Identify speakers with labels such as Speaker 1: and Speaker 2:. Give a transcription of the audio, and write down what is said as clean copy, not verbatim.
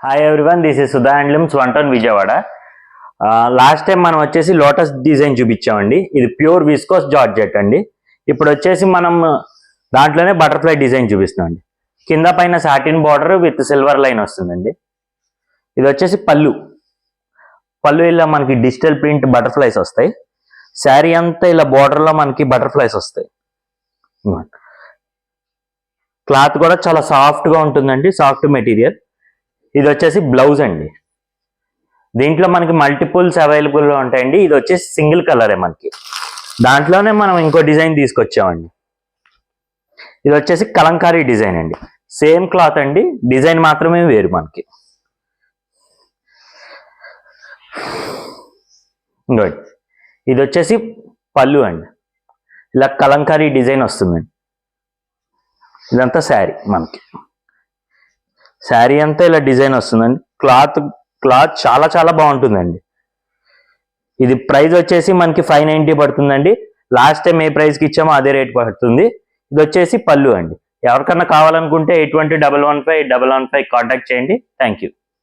Speaker 1: Hi everyone, this is Sudha handlooms 1 town Vijayawada. Last time మనం వచ్చేసి lotus design చూపించామండి. ఇది pure viscose georgette అండి. ఇప్పుడు వచ్చేసి మనం దాంట్లోనే బటర్ఫ్లై డిజైన్ చూపిస్తున్నామండి. కింద పైన satin border with silver line వస్తుందండి. ఇది వచ్చేసి పళ్ళు ఇలా మనకి డిజిటల్ ప్రింట్ బటర్ఫ్లైస్ వస్తాయి. శారీ అంతా ఇలా బార్డర్లో మనకి బటర్ఫ్లైస్ వస్తాయి. క్లాత్ కూడా చాలా సాఫ్ట్గా ఉంటుందండి, సాఫ్ట్ మెటీరియల్. ఇది వచ్చేసి బ్లౌజ్ అండి. దీంట్లో మనకి మల్టిపుల్స్ అవైలబుల్గా ఉంటాయండి. ఇది వచ్చేసి సింగిల్ కలరే మనకి. దాంట్లోనే మనం ఇంకో డిజైన్ తీసుకొచ్చామండి. ఇది వచ్చేసి కలంకారీ డిజైన్ అండి. సేమ్ క్లాత్ అండి, డిజైన్ మాత్రమే వేరు మనకి. ఇంకోటి ఇది వచ్చేసి పళ్ళు అండి. ఇలా కలంకారీ డిజైన్ వస్తుందండి. ఇదంతా శారీ మనకి. శారీ అంతా ఇలా డిజైన్ వస్తుందండి. క్లాత్ చాలా చాలా బాగుంటుందండి. ఇది ప్రైస్ వచ్చేసి మనకి 590 పడుతుందండి. లాస్ట్ టైం ఏ ప్రైస్కి ఇచ్చామో అదే రేట్ పడుతుంది. ఇది వచ్చేసి పళ్ళు అండి. ఎవరికన్నా కావాలనుకుంటే 81151115 కాంటాక్ట్ చేయండి. Thank you.